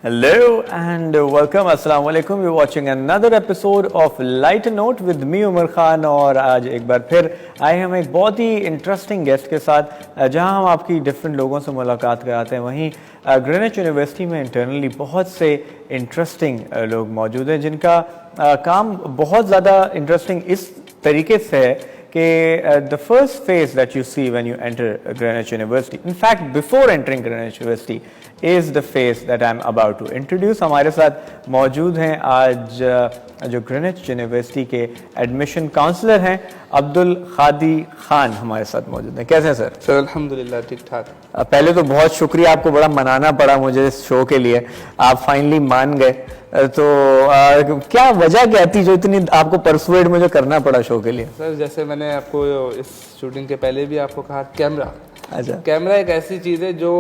Hello and welcome. Assalamu alaikum. You're watching another episode of Lighter Note with me Umar Khan और आज एक बार फिर आए हम एक बहुत ही इंटरेस्टिंग गेस्ट के साथ जहां हम आपकी डिफरेंट लोगों से मुलाकात कराते हैं। वहीं ग्रीनिच यूनिवर्सिटी में इंटरनली बहुत से इंटरेस्टिंग लोग मौजूद हैं जिनका काम बहुत ज़्यादा इंटरेस्टिंग इस तरीके से है कि the first phase that you see when you enter Greenwich University, in fact before entering Greenwich University is the phase that I'm about to introduce. हमारे साथ मौजूद हैं आज जो ग्रीनिच यूनिवर्सिटी के एडमिशन काउंसलर हैं अब्दुल खादी खान हमारे साथ मौजूद हैं। कैसे हैं सर? सर अल्हम्दुलिल्लाह ठीक ठाक। पहले तो बहुत शुक्रिया, आपको बड़ा मनाना पड़ा मुझे इस शो के लिए, आप फाइनली मान गए। तो क्या वजह क्या थी जो इतनी आपको परसुएड मुझे करना पड़ा शो के लिए? सर जैसे मैंने आपको इस शूटिंग के पहले भी आपको कहा, कैमरा। अच्छा, कैमरा एक ऐसी चीज़ है जो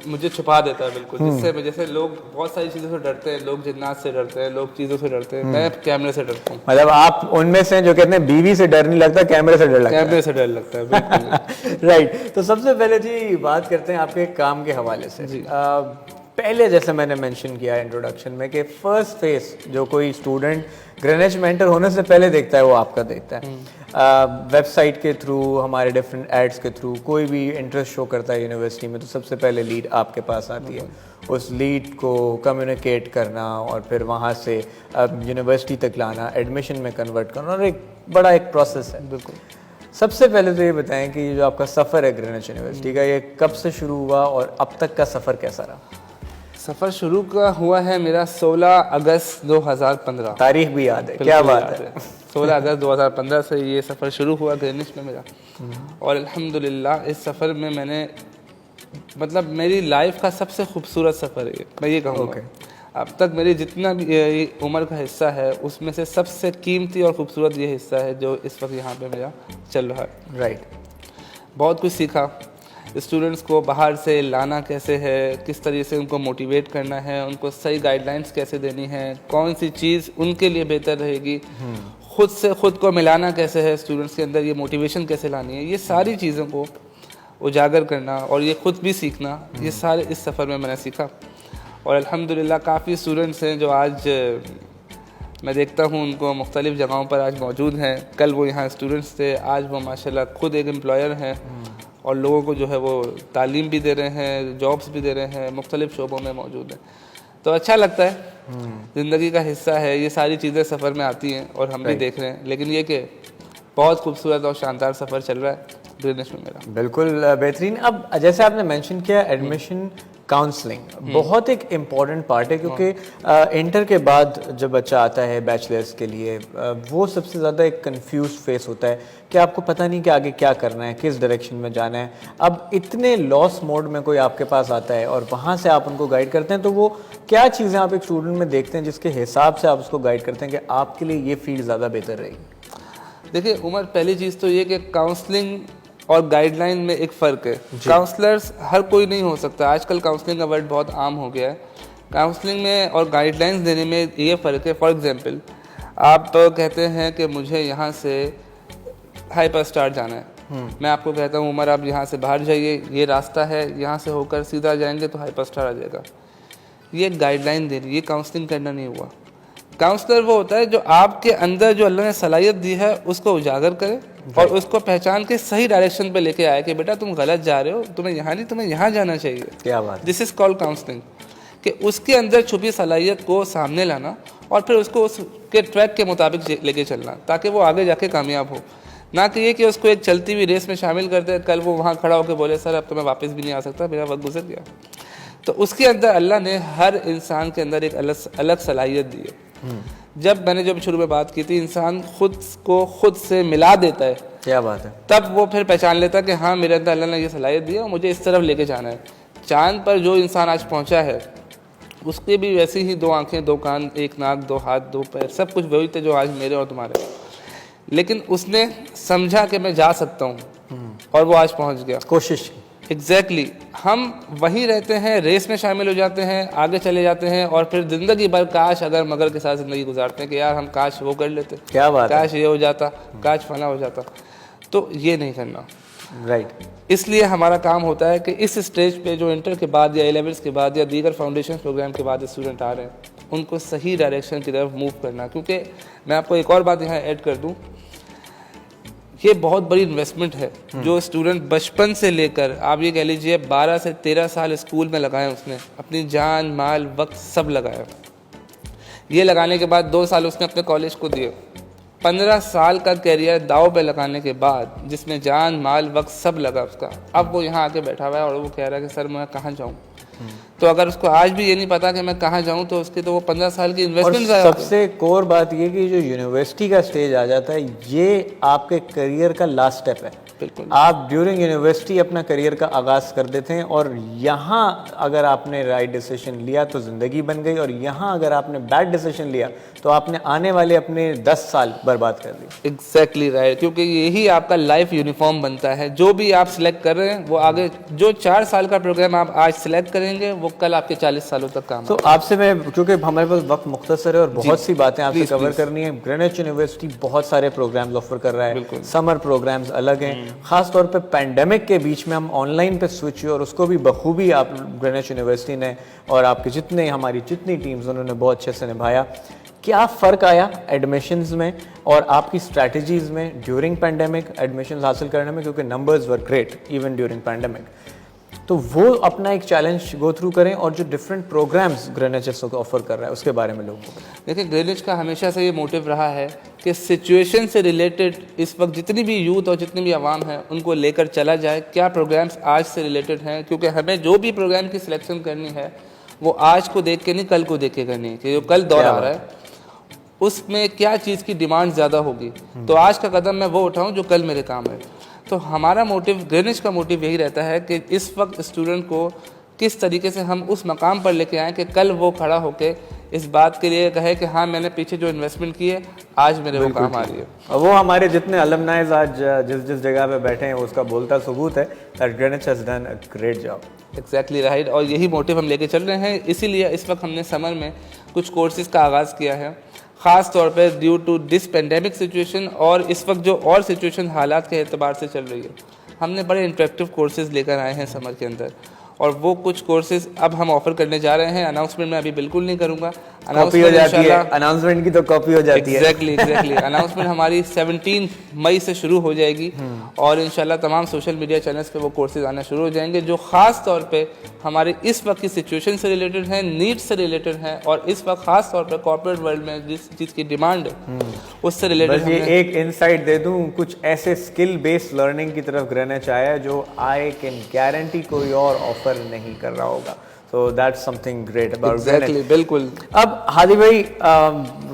मुझे छुपा देता है बिल्कुल, जिससे जैसे लोग बहुत सारी चीज़ों से डरते हैं, लोग जिन्नात से डरते हैं, लोग चीज़ों से डरते हैं, मैं कैमरे से डरता हूँ। मतलब आप उनमें से जो कहते हैं बीवी से डर नहीं लगता, कैमरे से डर लगता है। कैमरे से डर लगता है बिल्कुल। राइट। तो सबसे पहले जी बात करते हैं आपके काम के हवाले से जी। पहले जैसे मैंने मेंशन किया इंट्रोडक्शन में कि फर्स्ट फेस जो कोई स्टूडेंट ग्रीनिच में एंटर होने से पहले देखता है वो आपका देखता है। वेबसाइट के थ्रू, हमारे डिफरेंट एड्स के थ्रू, कोई भी इंटरेस्ट शो करता है यूनिवर्सिटी में तो सबसे पहले लीड आपके पास आती है। उस लीड को कम्युनिकेट करना और फिर वहाँ से यूनिवर्सिटी तक लाना, एडमिशन में कन्वर्ट करना, और एक बड़ा एक प्रोसेस है। बिल्कुल। सबसे पहले तो ये बताएं कि जो आपका सफ़र है ग्रीनिच यूनिवर्सिटी का, ये कब से शुरू हुआ और अब तक का सफ़र कैसा रहा? सफ़र शुरू का हुआ है मेरा 16 अगस्त 2015। तारीख भी याद है, क्या बात है। 16 अगस्त 2015 से ये सफ़र शुरू हुआ ग्रीनिच में मेरा, और अल्हम्दुलिल्लाह इस सफ़र में मैंने मतलब मेरी लाइफ का सबसे खूबसूरत सफ़र है मैं ये कहूँगा। अब तक मेरी जितना भी उम्र का हिस्सा है उसमें से सबसे कीमती और ख़ूबसूरत ये हिस्सा है जो इस वक्त यहाँ पे मेरा चल रहा है। राइट। बहुत कुछ सीखा, स्टूडेंट्स को बाहर से लाना कैसे है, किस तरीके से उनको मोटिवेट करना है, उनको सही गाइडलाइंस कैसे देनी है, कौन सी चीज़ उनके लिए बेहतर रहेगी, खुद से खुद को मिलाना कैसे है, स्टूडेंट्स के अंदर ये मोटिवेशन कैसे लानी है, ये सारी चीज़ों को उजागर करना और ये खुद भी सीखना, ये सारे इस सफ़र में मैंने सीखा। और अल्हम्दुलिल्लाह काफ़ी स्टूडेंट्स हैं जो आज मैं देखता हूँ उनको मुख्तलिफ़ जगहों पर आज मौजूद हैं। कल वो यहाँ स्टूडेंट्स थे, आज वो माशाल्लाह खुद एक एम्प्लॉयर हैं और लोगों को जो है वो तालीम भी दे रहे हैं, जॉब्स भी दे रहे हैं, मुख्तलिफ़ शोबों में मौजूद हैं। तो अच्छा लगता है, ज़िंदगी का हिस्सा है, ये सारी चीज़ें सफ़र में आती हैं और हम भी देख रहे हैं। लेकिन ये कि बहुत खूबसूरत और शानदार सफ़र चल रहा है ग्रीनिच में मेरा। बिल्कुल बेहतरीन। अब जैसे आपने मेंशन किया एडमिशन काउंसलिंग बहुत एक इम्पॉर्टेंट पार्ट है, क्योंकि इंटर के बाद जब बच्चा आता है बैचलर्स के लिए वो सबसे ज़्यादा एक कंफ्यूज फेस होता है कि आपको पता नहीं कि आगे क्या करना है, किस डायरेक्शन में जाना है। अब इतने लॉस मोड में कोई आपके पास आता है और वहाँ से आप उनको गाइड करते हैं, तो वो क्या चीज़ें आप एक स्टूडेंट में देखते हैं जिसके हिसाब से आप उसको गाइड करते हैं कि आपके लिए ये फील्ड ज़्यादा बेहतर रहेगी? देखिए उमर, पहली चीज़ तो ये कि काउंसलिंग और गाइडलाइन में एक फ़र्क है। काउंसलर्स हर कोई नहीं हो सकता, आजकल काउंसलिंग का वर्ड बहुत आम हो गया है। काउंसलिंग में और गाइडलाइंस देने में ये फ़र्क है। फॉर एग्जांपल आप कहते हैं कि मुझे यहाँ से हाइपर स्टार जाना है, मैं आपको कहता हूँ उमर आप यहाँ से बाहर जाइए, ये रास्ता है, यहाँ से होकर सीधा जाएंगे तो हाइपर स्टार आ जाएगा। ये गाइडलाइन देनी, ये काउंसलिंग करना नहीं हुआ। काउंसलर वो होता है जो आपके अंदर जो अल्लाह ने सलाहियत दी है उसको उजागर करे और उसको पहचान के सही डायरेक्शन पे लेके आए कि बेटा तुम गलत जा रहे हो, तुम्हें यहाँ नहीं, तुम्हें यहाँ जाना चाहिए। क्या बात। दिस इज़ कॉल्ड काउंसलिंग, कि उसके अंदर छुपी सलाहियत को सामने लाना और फिर उसको उसके ट्रैक के मुताबिक लेके चलना ताकि वो आगे जाके कामयाब हो। ना कि ये कि उसको एक चलती हुई रेस में शामिल कर दे, कल वो वहाँ खड़ा होकर बोले सर अब तो मैं वापस भी नहीं आ सकता, मेरा वक्त गुजर गया। तो उसके अंदर अल्लाह ने हर इंसान के अंदर एक अलग सलाहियत दी है। जब मैंने जब शुरू में बात की थी, इंसान खुद को खुद से मिला देता है, क्या बात है, तब वो फिर पहचान लेता है कि हाँ मेरे अंदर अल्लाह ने ये सलाहियत दी है और मुझे इस तरफ लेके जाना है। चांद पर जो इंसान आज पहुंचा है उसके भी वैसी ही 2 आंखें, 2 कान, 1 नाक, 2 हाथ, 2 पैर, सब कुछ वही थे जो आज मेरे और तुम्हारे। लेकिन उसने समझा कि मैं जा सकता हूँ और वो आज पहुँच गया। कोशिश। एग्जैक्टली हम वहीं रहते हैं, रेस में शामिल हो जाते हैं, आगे चले जाते हैं और फिर ज़िंदगी भर काश अगर मगर के साथ ज़िंदगी गुजारते हैं कि यार हम काश वो कर लेते, क्या बात, काश ये हो जाता, काश फला हो जाता। तो ये नहीं करना। राइट। इसलिए हमारा काम होता है कि इस स्टेज पे जो इंटर के बाद या ए लेवल्स के बाद या दीगर फाउंडेशन प्रोग्राम के बाद स्टूडेंट आ रहे हैं उनको सही डायरेक्शन की तरफ मूव करना। क्योंकि मैं आपको एक और बात यहाँ ऐड कर दूँ, ये बहुत बड़ी इन्वेस्टमेंट है जो स्टूडेंट बचपन से लेकर आप ये कह लीजिए 12 से 13 साल स्कूल में लगाए, उसने अपनी जान माल वक्त सब लगाया। ये लगाने के बाद 2 साल उसने अपने कॉलेज को दिए, 15 साल का कैरियर दाव पे लगाने के बाद जिसमें जान माल वक्त सब लगा उसका, अब वो यहाँ आके बैठा हुआ है और वो कह रहा है कि सर मैं कहाँ जाऊँ। तो अगर उसको आज भी ये नहीं पता कि मैं कहाँ जाऊँ तो उसकी तो वो 15 साल की इन्वेस्टमेंट। सबसे कोर बात ये कि जो यूनिवर्सिटी का स्टेज आ जाता है ये आपके करियर का लास्ट स्टेप है। बिल्कुल, आप ड्यूरिंग यूनिवर्सिटी अपना करियर का आगाज़ कर देते हैं और यहाँ अगर आपने राइट डिसीजन लिया तो ज़िंदगी बन गई, और यहाँ अगर आपने बैड डिसीजन लिया तो आपने आने वाले अपने 10 साल बर्बाद कर दिए। एग्जैक्टली राइट, क्योंकि यही आपका लाइफ यूनिफॉर्म बनता है। जो भी आप सिलेक्ट कर रहे हैं वो आगे जो 4 साल का प्रोग्राम आप आज सिलेक्ट करेंगे वो कल आपके 40 सालों तक काम। तो आपसे मैं, क्योंकि हमारे पास वक्त मुख्तसर है और बहुत सी बातें आपसे कवर करनी है। ग्रेनिच यूनिवर्सिटी बहुत सारे प्रोग्राम्स ऑफर कर रहा है, समर प्रोग्राम्स अलग हैं, खास तौर पे पैंडेमिक के बीच में हम ऑनलाइन पे स्विच हुए और उसको भी बखूबी आप ग्रेनिच यूनिवर्सिटी ने और आपके हमारी जितनी टीम्स उन्होंने बहुत अच्छे से निभाया। क्या फ़र्क आया एडमिशन्स में और आपकी स्ट्रैटेजीज में ड्यूरिंग पैंडेमिक एडमिशन्स हासिल करने में, क्योंकि numbers were great even during pandemic, तो वो अपना एक चैलेंज गो थ्रू करें और जो डिफरेंट प्रोग्राम्स ग्रेनिच ऑफर कर रहा है उसके बारे में लोगों को। देखिए, ग्रेनिच का हमेशा से ये मोटिव रहा है कि सिचुएशन से रिलेटेड इस वक्त जितनी भी यूथ और जितनी भी आवाम है उनको लेकर चला जाए। क्या प्रोग्राम्स आज से रिलेटेड हैं, क्योंकि हमें जो भी प्रोग्राम की सिलेक्शन करनी है वो आज को देख के नहीं कल को देख के करनी है कि जो कल दौर आ रहा है उसमें क्या चीज़ की डिमांड ज़्यादा होगी, तो आज का कदम मैं वो उठाऊँ जो कल मेरे काम है। तो हमारा मोटिव, ग्रेनिच का मोटिव यही रहता है कि इस वक्त स्टूडेंट को किस तरीके से हम उस मकाम पर लेके आएँ कि कल वो खड़ा होके इस बात के लिए कहे कि हाँ मैंने पीछे जो इन्वेस्टमेंट की है आज मेरे वो काम आ रही है। और वो हमारे जितने अलमनाइज आज जिस जगह पे बैठे हैं उसका बोलता सबूत है that Greenwich has done a great job. Exactly right, और यही मोटिव हम लेके चल रहे हैं। इसीलिए इस वक्त हमने समर में कुछ कोर्सेज़ का आगाज़ किया है, ख़ास तौर पे due to this pandemic situation और इस वक्त जो और सिचुएशन हालात के एतबार से चल रही है। हमने बड़े इंटरेक्टिव कोर्सेज़ लेकर आए हैं समर के अंदर, और वो कुछ कोर्सेज अब हम ऑफर करने जा रहे हैं। अनाउंसमेंट मैं अभी बिल्कुल नहीं करूंगा, कॉपी हो जाती है अनाउंसमेंट की, तो कॉपी हो जाती है। एग्जैक्टली अनाउंसमेंट हमारी 17 मई से शुरू हो जाएगी और इंशाल्लाह तमाम सोशल मीडिया चैनल्स पे वो कोर्सेज आना शुरू हो जाएंगे जो खास तौर पे हमारे इस वक्त की सिचुएशन से रिलेटेड हैं, नीड्स से रिलेटेड हैं, और इस वक्त खास तौर पे कॉर्पोरेट वर्ल्ड में जिस चीज़ की डिमांड है उससे रिलेटेड। ये एक इनसाइट दे दूं, कुछ ऐसे स्किल बेस्ड लर्निंग की तरफ ग्रेनिच आया है जो आई कैन गारंटी कोई और ऑफर नहीं कर रहा होगा। So that's something great about Exactly, बिल्कुल। अब हादी भाई,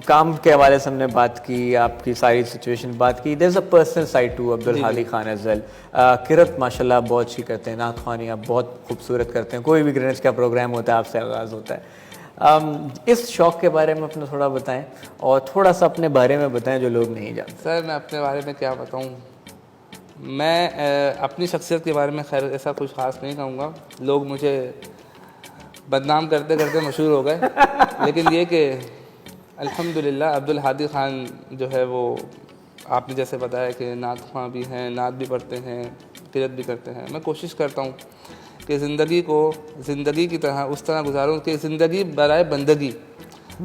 काम के हवाले से हमने बात की, आपकी सारी सिचुएशन बात की। There's a personal side to Abdul Hadi Khan as well। किरत माशाल्लाह बहुत अच्छी करते हैं, नात ख़्वानी आप बहुत खूबसूरत करते हैं, कोई भी ग्रेनिच का प्रोग्राम होता है आपसे आगाज़ होता है। इस शौक़ के बारे में अपना थोड़ा बताएं और थोड़ा सा अपने बारे में बताएं जो लोग नहीं जानते। सर मैं अपने बारे में क्या बताऊँ, मैं अपनी शख्सियत के बारे में खैर ऐसा कुछ ख़ास नहीं कहूँगा, लोग मुझे बदनाम करते करते मशहूर हो गए, लेकिन ये कि अल्हम्दुलिल्लाह अब्दुल हादी खान जो है वो आपने जैसे बताया कि नात ख़्वां भी हैं, नात भी पढ़ते हैं, किरत भी करते हैं। मैं कोशिश करता हूँ कि ज़िंदगी को ज़िंदगी की तरह उस तरह गुजारूँ कि ज़िंदगी बराए बंदगी,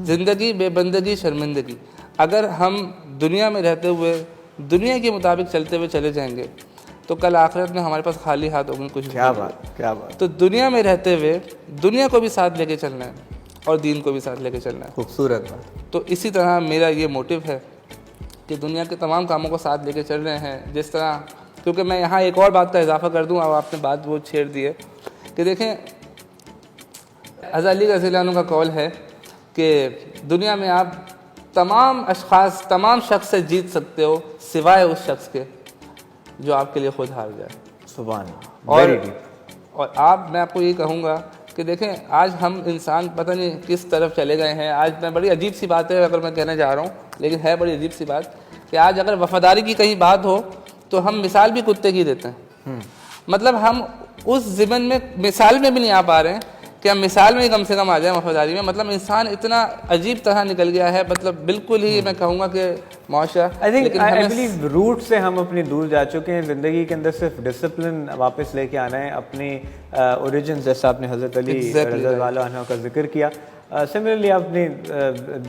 ज़िंदगी बेबंदगी शर्मिंदगी। अगर हम दुनिया में रहते हुए दुनिया के मुताबिक चलते हुए चले जाएंगे तो कल आखिरत में हमारे पास खाली हाथ होंगे कुछ। क्या बात। तो दुनिया में रहते हुए दुनिया को भी साथ लेके चलना है और दीन को भी साथ लेके चलना है। खूबसूरत बात। तो इसी तरह मेरा ये मोटिव है कि दुनिया के तमाम कामों को साथ लेके चल रहे हैं जिस तरह, क्योंकि मैं यहाँ एक और बात का इजाफा कर दूँ, अब आपने बात वो छेड़ दी है कि देखें हज़रत अली रज़ी अल्लाह अन्हु का कौल है कि दुनिया में आप तमाम अशख़ास तमाम शख्स से जीत सकते हो सिवाय उस शख्स के जो आपके लिए खुद हार जाए। सुभान। और मैं आपको ये कहूँगा कि देखें आज हम इंसान पता नहीं किस तरफ चले गए हैं। आज मैं बड़ी अजीब सी बात है अगर मैं कहने जा रहा हूँ, लेकिन है बड़ी अजीब सी बात कि आज अगर वफादारी की कहीं बात हो तो हम मिसाल भी कुत्ते की देते हैं। मतलब हम उस ज़िमन में मिसाल में भी नहीं आ पा रहे हैं कि हम मिसाल में ही कम से कम आ जाए वफादारी में। मतलब इंसान इतना अजीब तरह निकल गया है, मतलब बिल्कुल ही मैं कहूँगा कि मुआशरा। I think I believe root से हम अपनी दूर जा चुके हैं। ज़िंदगी के अंदर सिर्फ डिसिप्लिन वापस लेके आना है, अपने ओरिजिन, जैसा आपने हज़रत अली रज़ी अल्लाह अन्हु का जिक्र किया। सिमिलरली आप अपने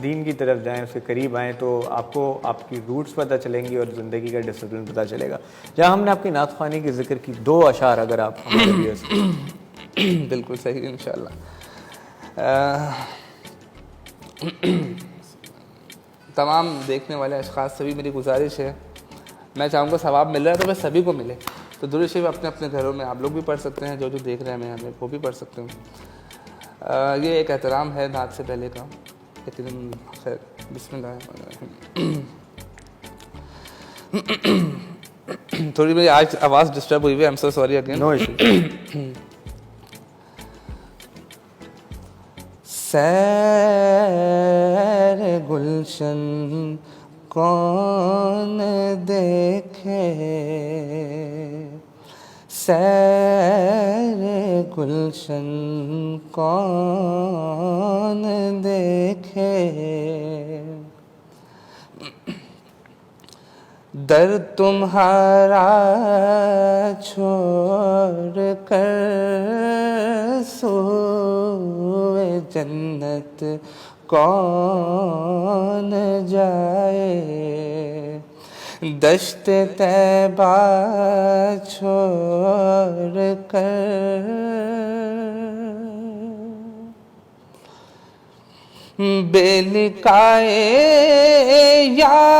दीन की तरफ जाएं, उसके करीब आएँ, तो आपको आपकी रूट्स पता चलेंगी और ज़िंदगी का डिसिप्लिन पता चलेगा। जहाँ हमने आपकी नात ख़्वानी के जिक्र की, 2 अशार अगर आप हमारे व्यूअर्स बिल्कुल सही, इंशाल्लाह। तमाम देखने वाले अशख़ास से भी मेरी गुजारिश है, मैं चाहूँगा सवाब मिल रहा है तो वह सभी को मिले। तो दुरूद शरीफ अपने अपने घरों में आप लोग भी पढ़ सकते हैं, जो देख रहे हैं हमें वो भी पढ़ सकते हैं। ये एक एहतराम है नात से पहले का। लेकिन खैर बिस्मिल्लाह। थोड़ी मेरी आज आवाज़ डिस्टर्ब हुई है, I am so sorry again. No issue. सैर गुलशन कौन देखे, सैर गुलशन कौन देखे, दर तुम्हारा छोड़ कर सोए जन्नत कौन जाए, दश्त तैबा छोड़ कर बेलिकाए यार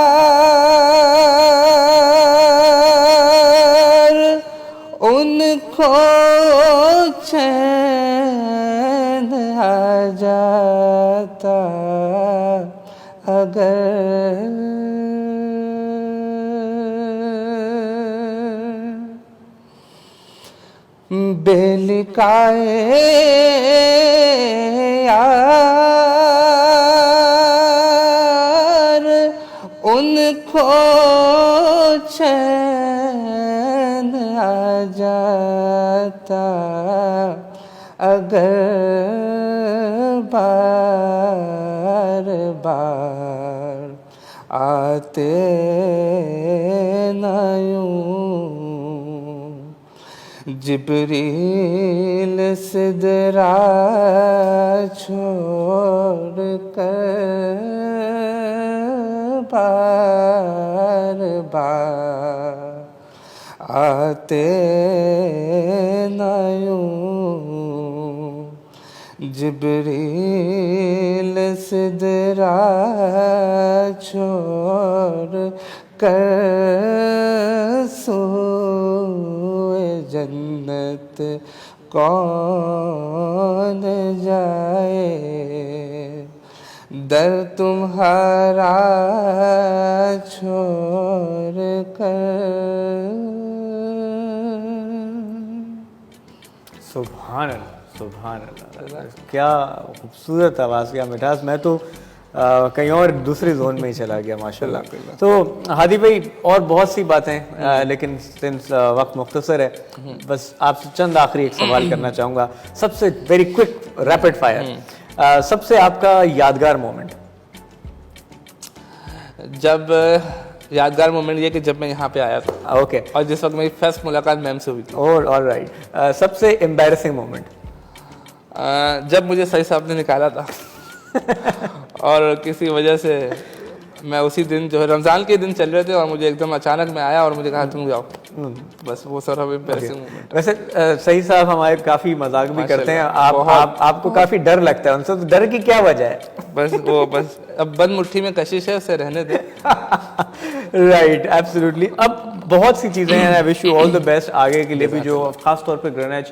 उनको चैन आ जाता अगर, बेलिकाए यार उनको चैन आ जाता अगर बार बार आते न यूं जिब्रील सिदरा छोड़ कर बार बार आते न यूं जिब्रील सिदरा छोड़ कर सोए जन्नत कौन जाए, दर तुम्हारा छोड़ कर। सुभान अल्लाह, सुभान अल्लाह, क्या खूबसूरत आवाज़, क्या मिठास। मैं तो कहीं और दूसरी जोन में ही चला गया माशाल्लाह। तो हादी भाई और बहुत सी बातें, लेकिन सिंस वक्त मुख्तसर है, बस आपसे चंद आखिरी एक सवाल करना चाहूँगा, सबसे वेरी क्विक रैपिड फायर। सबसे आपका यादगार मोमेंट? जब यादगार मोमेंट ये कि जब मैं यहाँ पे आया था। ओके। और जिस वक्त मेरी फर्स्ट मुलाकात मैम से हुई थी। ऑलराइट। सबसे एम्बैरेसिंग मोमेंट? जब मुझे सही साहब ने निकाला था और किसी वजह से मैं उसी दिन जो है रमज़ान के दिन चल रहे थे और मुझे एकदम अचानक मैं आया और मुझे कहा तुम जाओ, बस वो सर हमें एम्बैरेसिंग मोमेंट। वैसे सही साहब हमारे काफ़ी मजाक भी करते हैं, आपको काफ़ी डर लगता है उनसे, तो डर की क्या वजह है? बस अब बंद मुट्ठी में कशिश है, उसे रहने दे। Right, absolutely. अब बहुत सी चीज़ें हैं, I wish you all the best आगे के लिए भी, जो खास तौर पे ग्रेनेड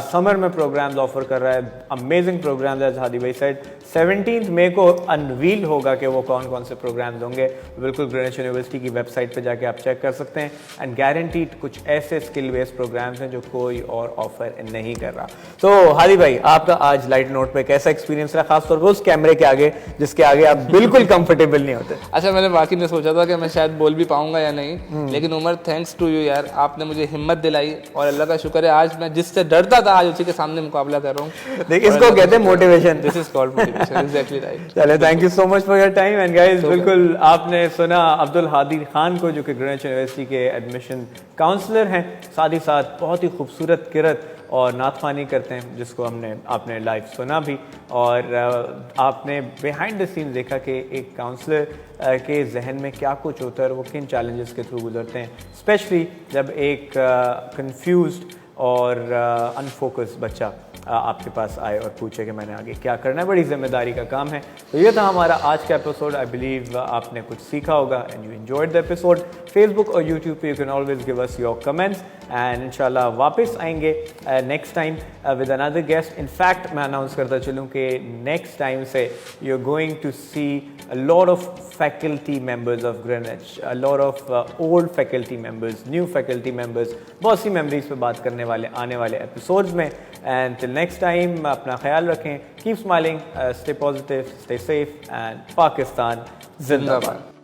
समर में प्रोग्राम्स ऑफर कर रहा है, अमेजिंग प्रोग्राम्स एज हादी भाई सेड। 17 मई को अनवील होगा कि वो कौन कौन से प्रोग्राम्स होंगे। बिल्कुल ग्रीनिच यूनिवर्सिटी की वेबसाइट पे जाके आप चेक कर सकते हैं। एंड गारंटीड कुछ ऐसे स्किल बेस्ड प्रोग्राम्स हैं जो कोई और ऑफर नहीं कर रहा। तो हादी भाई, आपका आज लाइट नोट पे कैसा एक्सपीरियंस रहा, खासतौर पर उस कैमरे के आगे जिसके आगे आप बिल्कुल कंफर्टेबल नहीं होते? अच्छा, मैंने बाकी में सोचा था कि मैं शायद बोल भी पाऊंगा या नहीं, लेकिन उमर थैंक्स टू यू यार, आपने मुझे हिम्मत दिलाई और अल्लाह का शुक्र है आज मैं जिससे डरता था आज उसी के सामने मुकाबला कर रहा हूँ। देखिए, इसको कहते हैं motivation. This is called motivation, exactly right. चले, thank you so much for your time. And guys, बिल्कुल आपने सुना अब्दुल हादी खान को, जो कि ग्रीनिच यूनिवर्सिटी के एडमिशन काउंसलर हैं, साथ ही साथ बहुत ही खूबसूरत किरत और नातखानी करते हैं, जिसको आपने लाइव सुना भी। और आपने बिहाइंड द सीन देखा कि एक काउंसलर के जहन में क्या कुछ होता है और वो किन चैलेंजेस के थ्रू गुजरते हैं, स्पेशली जब एक कंफ्यूज्ड और अनफोकस्ड बच्चा आपके पास आए और पूछे कि मैंने आगे क्या करना है। बड़ी जिम्मेदारी का काम है। तो ये था हमारा आज का एपिसोड। आई बिलीव आपने कुछ सीखा होगा and you enjoyed the episode. Facebook और यूट्यूब पे you can always give us your comments and इंशाल्लाह वापस आएंगे next time with another guest. In fact मैं अनाउंस करता चलूँ कि नेक्स्ट टाइम से you are going to see a lot of faculty members of Greenwich, a lot of old faculty members, new faculty members, बहुत सी memories पे बात करने वाले आने वाले episodes में। And till next time, अपना ख्याल रखें, keep smiling, stay positive, stay safe, and Pakistan जिंदाबाद।